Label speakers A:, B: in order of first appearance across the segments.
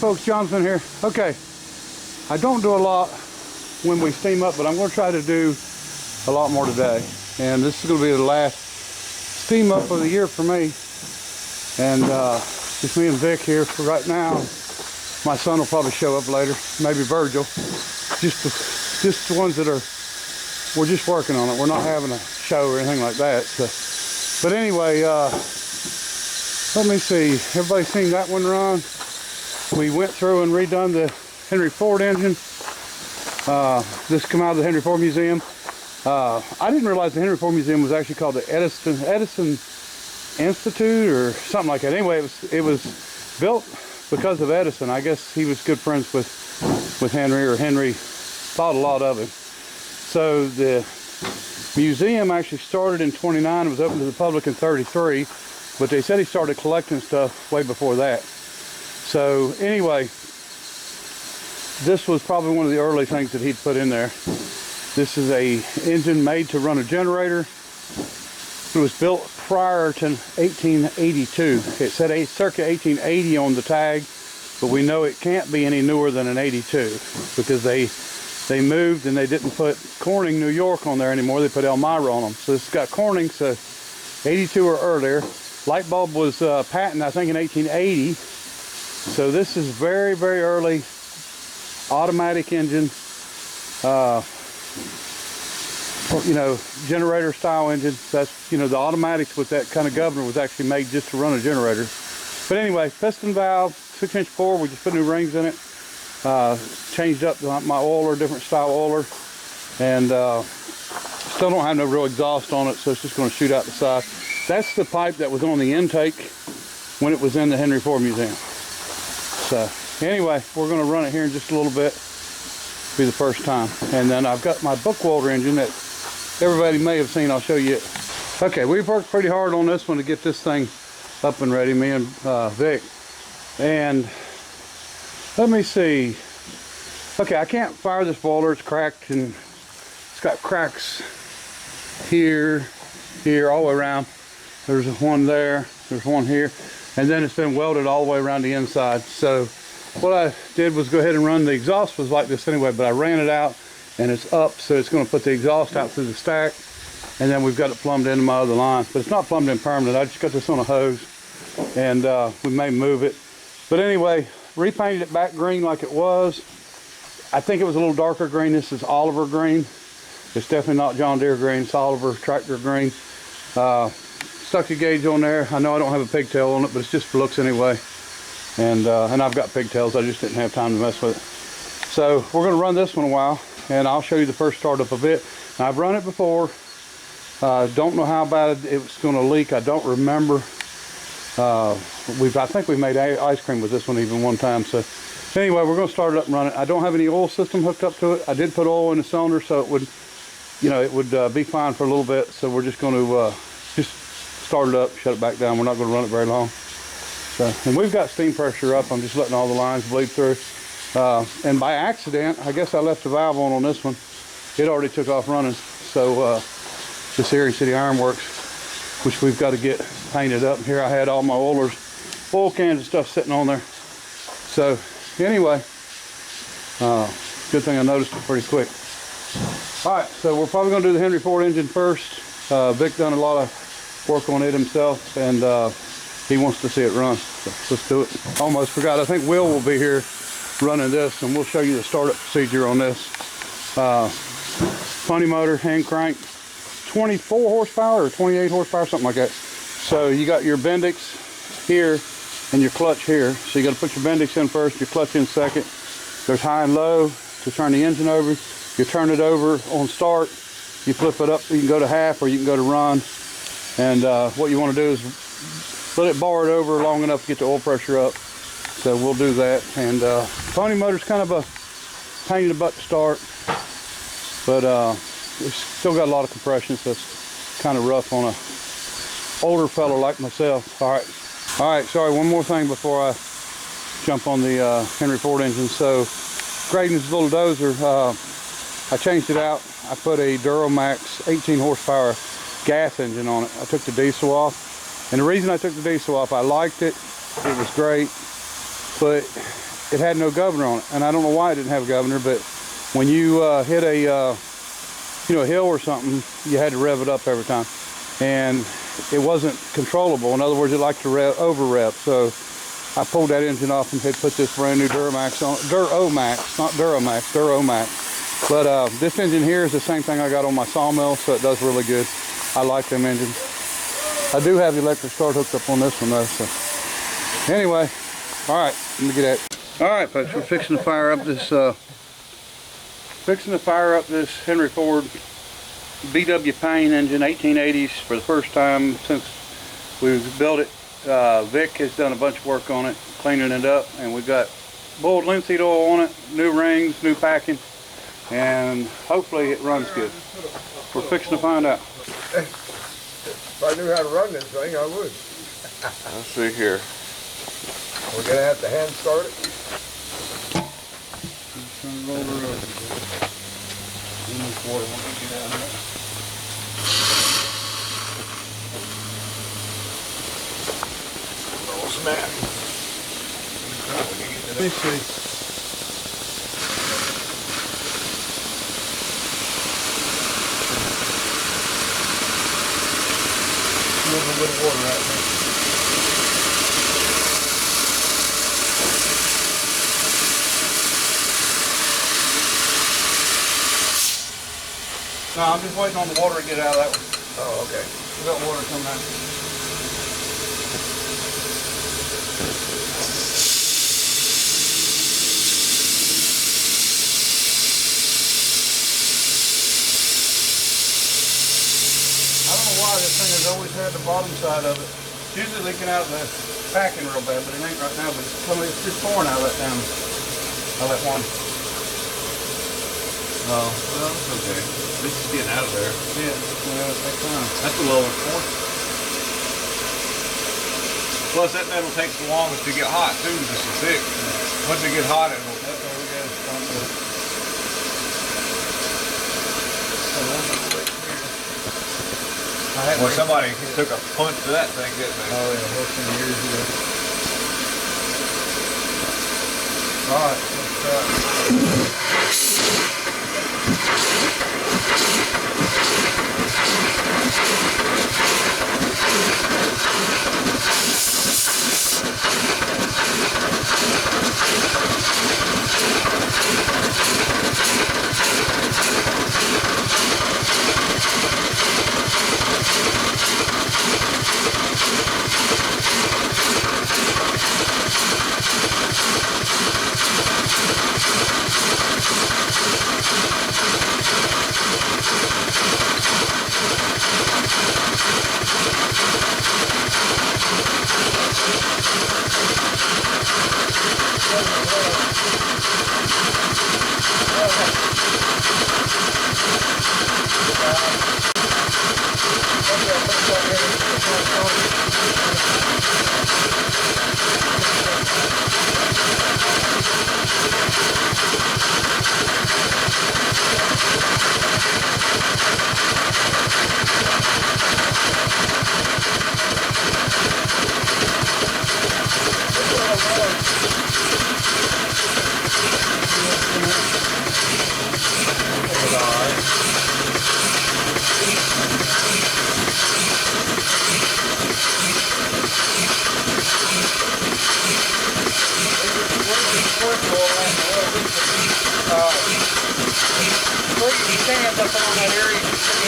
A: folks, Jonathan here. Okay, I don't do a lot when we steam up, but I'm going to try to do a lot more today. And this is going to be the last steam up of the year for me. And just me and Vic here for right now. My son will probably show up later, maybe Virgil. Just the ones that are, we're just working on it. We're not having a show or anything like that. So, but anyway, let me see. Everybody seen that one run? We went through and redone the Henry Ford engine. This come out of the Henry Ford Museum. I didn't realize the Henry Ford Museum was actually called the Edison Institute or something like that. Anyway, it was built because of Edison. I guess he was good friends with Henry, or Henry thought a lot of him. So the museum actually started in 29. It was open to the public in 33, but they said he started collecting stuff way before that. So anyway, this was probably one of the early things that he'd put in there. This is a engine made to run a generator. It was built prior to 1882. It said circa 1880 on the tag, but we know it can't be any newer than an 82 because they moved and they didn't put Corning, New York on there anymore. They put Elmira on them. So it's got Corning, so 82 or earlier. Light bulb was patented, I think, in 1880. So this is very, very early automatic engine, you know, generator style engine. That's, you know, the automatics with that kind of governor was actually made just to run a generator. But anyway, piston valve, 6-inch bore. We just put new rings in it. Changed up my oiler, different style oiler, and still don't have no real exhaust on it, so it's just going to shoot out the side. That's the pipe that was on the intake when it was in the Henry Ford Museum. So anyway, we're going to run it here in just a little bit. Be the first time. And then I've got my Bookwalter engine that everybody may have seen. I'll show you it. Okay, we've worked pretty hard on this one to get this thing up and ready, me and Vic. And let me see. Okay, I can't fire this boiler. It's cracked, and it's got cracks here, all the way around. There's one there, there's one here, and then it's been welded all the way around the inside. So what I did was go ahead and run, the exhaust was like this anyway, but I ran it out and it's up, so it's going to put the exhaust out through the stack, and then we've got it plumbed into my other line. But it's not plumbed in permanent. I just got this on a hose, and we may move it. But anyway, repainted it back green like it was. I think it was a little darker green. This is Oliver green. It's definitely not John Deere green. It's Oliver tractor green. Stuck a gauge on there. I know I don't have a pigtail on it, but it's just for looks anyway. And I've got pigtails. I just didn't have time to mess with it. So we're going to run this one a while, and I'll show you the first startup of it. Now, I've run it before. Don't know how bad it was going to leak. I don't remember. I think we made ice cream with this one even one time. So anyway, we're going to start it up and run it. I don't have any oil system hooked up to it. I did put oil in the cylinder, so it would, you know, it would be fine for a little bit. So we're just going to just start it up, shut it back down. We're not going to run it very long. So, and we've got steam pressure up. I'm just letting all the lines bleed through. And by accident, I guess I left the valve on this one. It already took off running. So this Erie City Ironworks, which we've got to get painted up. Here I had all my oil cans and stuff sitting on there. So anyway, good thing I noticed it pretty quick. All right, so we're probably going to do the Henry Ford engine first. Vic done a lot of work on it himself, and he wants to see it run. So let's do it. Almost forgot. I think Will be here running this, and we'll show you the startup procedure on this. Funny motor, hand crank, 24 horsepower or 28 horsepower, something like that. So you got your Bendix here and your clutch here. So you got to put your Bendix in first, your clutch in second. There's high and low to turn the engine over. You turn it over on start. You flip it up. You can go to half or you can go to run. And what you want to do is let it bar it over long enough to get the oil pressure up. So we'll do that. And pony motor's kind of a pain in the butt to start, but it's still got a lot of compression, so it's kind of rough on a older fellow like myself. All right, sorry, one more thing before I jump on the Henry Ford engine. So Graydon's little dozer, I changed it out. I put a Duramax 18 horsepower gas engine on it. I took the diesel off, and the reason I took the diesel off, I liked it. It was great, but it had no governor on it, and I don't know why it didn't have a governor, but when you hit a you know, a hill or something, you had to rev it up every time, and it wasn't controllable. In other words, it liked to over rev. So I pulled that engine off and had put this brand new Duramax on, Duromax, not Duramax, Duromax. But this engine here is the same thing I got on my sawmill, so it does really good. I like them engines. I do have the electric start hooked up on this one though. So anyway, all right, let me get at it. All right, folks, we're fixing to fire up this Henry Ford BW Payne engine, 1880s, for the first time since we've built it. Vic has done a bunch of work on it, cleaning it up, and we've got boiled linseed oil on it, new rings, new packing, and hopefully it runs good. We're fixing to find out.
B: If I knew how to run this thing, I would.
C: Let's see here.
B: We're gonna have to hand start it.
A: Turn it over. In this water, when we get out of it. Let me see. A little bit of water right there. No, I'm just waiting on the water to get out of that one.
B: Oh, okay.
A: We got water coming out. I don't know why this thing has always had the bottom side of it. It's usually leaking out the packing real bad, but it ain't right now. But it's just pouring out of that down. Out of that one.
C: Oh, well, that's okay. At least it's getting out of there.
A: Yeah, well, it takes time.
C: That's the lowest point. Plus, that metal takes the longest to get hot, too, just so thick. Once it gets hot, it will...
A: That's all we got.
C: Well, somebody took a punch to that thing, didn't they?
A: Oh, yeah, worked in years ago. All right, let's try. Stand up on that area and sit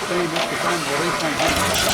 A: 16, this dependable, these things hang.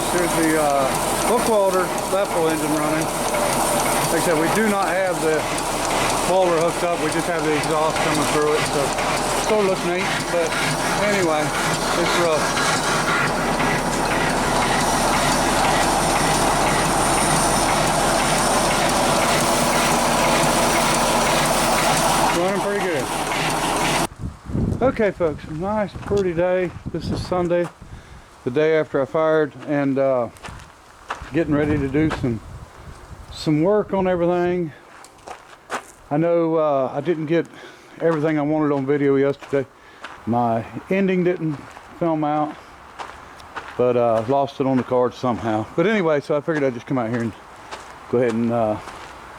A: Here's the hook welder Leffel engine running. Like I said, we do not have the welder hooked up. We just have the exhaust coming through it, so it still looks neat. But anyway, it's rough. Running pretty good. Okay, folks, nice, pretty day. This is Sunday, the day after I fired, and getting ready to do some work on everything. I know I didn't get everything I wanted on video yesterday. My ending didn't film out, but lost it on the card somehow. But anyway, so I figured I'd just come out here and go ahead and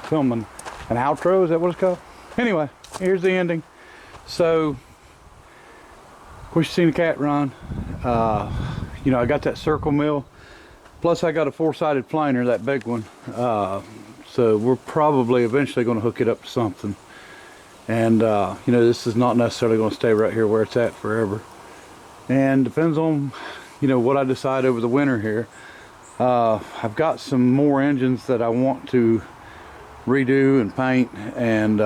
A: film an outro. Is that what it's called? Anyway, here's the ending. So, of course, you've seen the cat run. You know, I got that circle mill, plus I got a four-sided planer, that big one. So we're probably eventually going to hook it up to something. And you know, this is not necessarily going to stay right here where it's at forever. And depends on, you know, what I decide over the winter here. I've got some more engines that I want to redo and paint and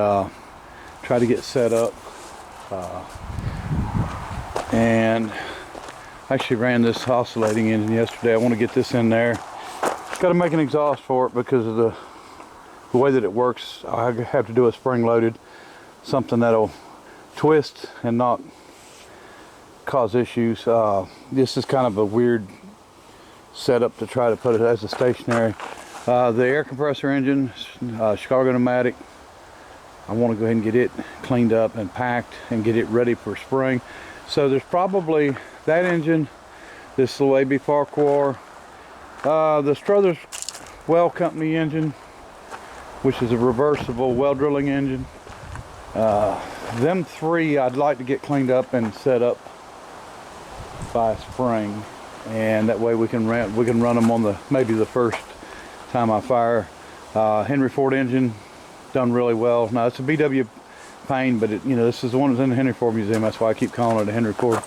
A: try to get set up. And I actually ran this oscillating engine yesterday. I want to get this in there. Got to make an exhaust for it because of the way that it works. I have to do a spring loaded, something that'll twist and not cause issues. This is kind of a weird setup to try to put it as a stationary. The air compressor engine, Chicago Pneumatic, I want to go ahead and get it cleaned up and packed and get it ready for spring. So there's probably that engine, this little AB Farquhar, the Struthers Well Company engine, which is a reversible well drilling engine. Them three I'd like to get cleaned up and set up by spring, and that way we can run them on maybe the first time I fire. Henry Ford engine, done really well. Now it's a BW Payne, but you know, this is the one that's in the Henry Ford Museum. That's why I keep calling it a Henry Ford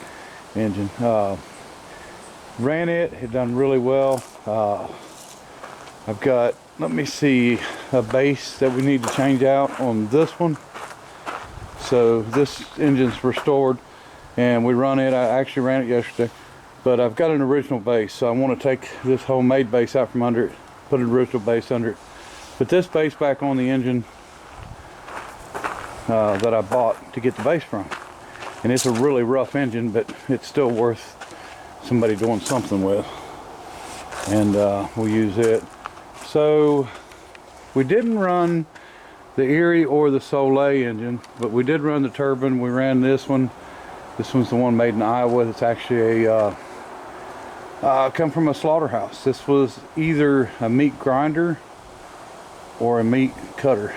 A: engine. Ran it, it done really well. I've got, let me see, a base that we need to change out on this one. So this engine's restored and we run it. I actually ran it yesterday, but I've got an original base, so I want to take this homemade base out from under it, put an original base under it, put this base back on the engine that I bought to get the base from. And it's a really rough engine, but it's still worth somebody doing something with. And we'll use it. So we didn't run the Erie or the Soleil engine, but we did run the turbine. We ran this one. This one's the one made in Iowa. It's actually a come from a slaughterhouse. This was either a meat grinder or a meat cutter.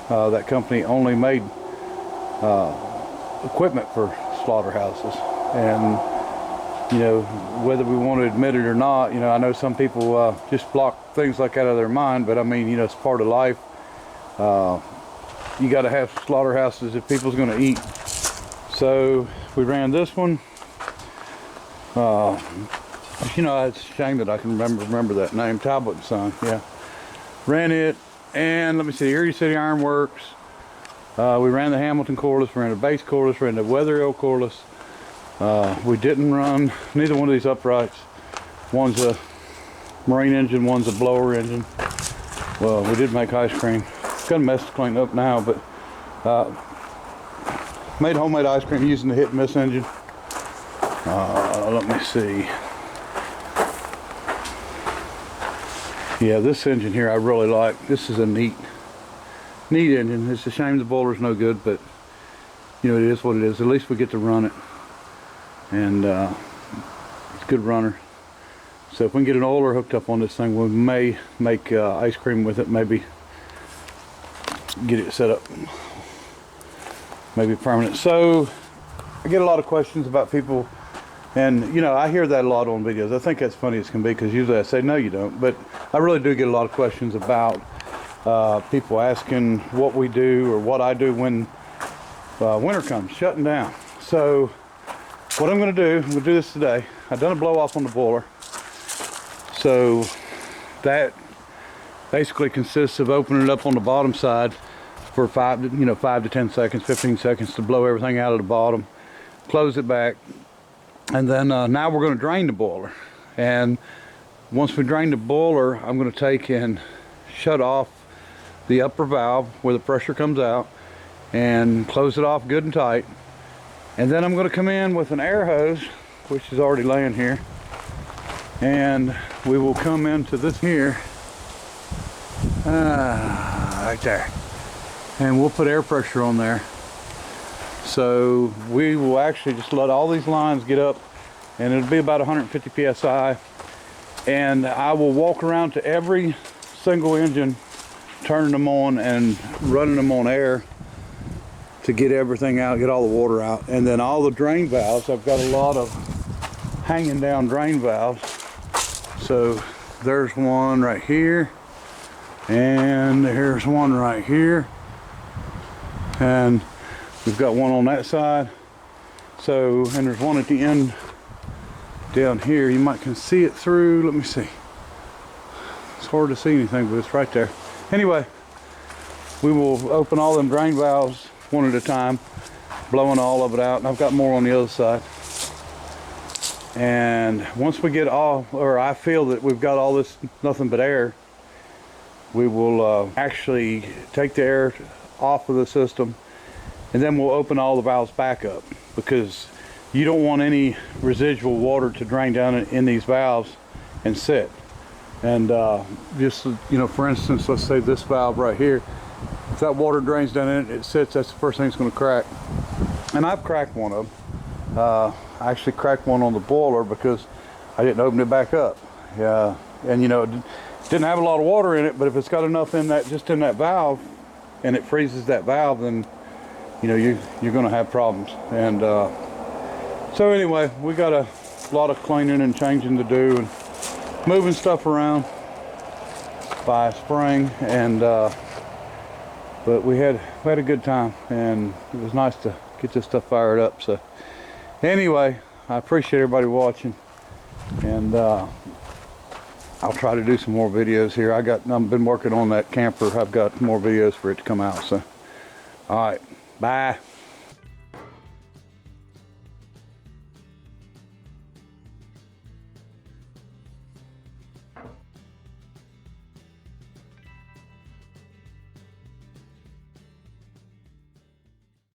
A: That company only made equipment for slaughterhouses. And you know, whether we want to admit it or not, you know, I know some people just block things like that out of their mind, but I mean, you know, it's part of life. You got to have slaughterhouses if people's going to eat. So we ran this one. You know, it's a shame that I can remember that name, Talbot & Son. Yeah, ran it, and let me see, Erie City Iron Works. We ran the Hamilton cordless, ran the base cordless, ran the Weatherill cordless. We didn't run neither one of these uprights. One's a marine engine, one's a blower engine. Well, we did make ice cream. It's got a mess to clean up now, but made homemade ice cream using the hit and miss engine. Let me see. Yeah, this engine here I really like. This is a neat engine. It's a shame the boiler's no good, but you know, it is what it is. At least we get to run it. And it's a good runner. So if we can get an oiler hooked up on this thing, we may make ice cream with it, maybe get it set up, maybe permanent. So I get a lot of questions about people, and you know, I hear that a lot on videos. I think that's funny as can be, because usually I say no you don't, but I really do get a lot of questions about people asking what we do or what I do when winter comes, shutting down. So what I'm going to do, we'll do this today. I've done a blow off on the boiler. So that basically consists of opening it up on the bottom side for 5 to 10 seconds, 15 seconds to blow everything out of the bottom, close it back, and then now we're going to drain the boiler. And once we drain the boiler, I'm going to take and shut off the upper valve where the pressure comes out and close it off good and tight. And then I'm going to come in with an air hose, which is already laying here, and we will come into this here, right there, and we'll put air pressure on there. So we will actually just let all these lines get up, and it'll be about 150 psi, and I will walk around to every single engine, turning them on and running them on air to get everything out, get all the water out. And then all the drain valves, I've got a lot of hanging down drain valves. So there's one right here, and there's one right here, and we've got one on that side. So, and there's one at the end down here. You might can see it through, let me see. It's hard to see anything, but it's right there. Anyway, we will open all them drain valves one at a time, blowing all of it out, and I've got more on the other side. And once we get all, or I feel that we've got all this nothing but air, we will actually take the air off of the system, and then we'll open all the valves back up, because you don't want any residual water to drain down in these valves and sit. And just, you know, for instance, let's say this valve right here, if that water drains down in it, it sits, that's the first thing that's going to crack. And I've cracked one of them. I actually cracked one on the boiler because I didn't open it back up. And you know, it didn't have a lot of water in it, but if it's got enough in that, just in that valve, and it freezes that valve, then you know, you're going to have problems. And so anyway, we got a lot of cleaning and changing to do, and moving stuff around by spring, and but we had a good time, and it was nice to get this stuff fired up. So anyway, I appreciate everybody watching, and I'll try to do some more videos here. I've been working on that camper. I've got more videos for it to come out. So, all right, bye.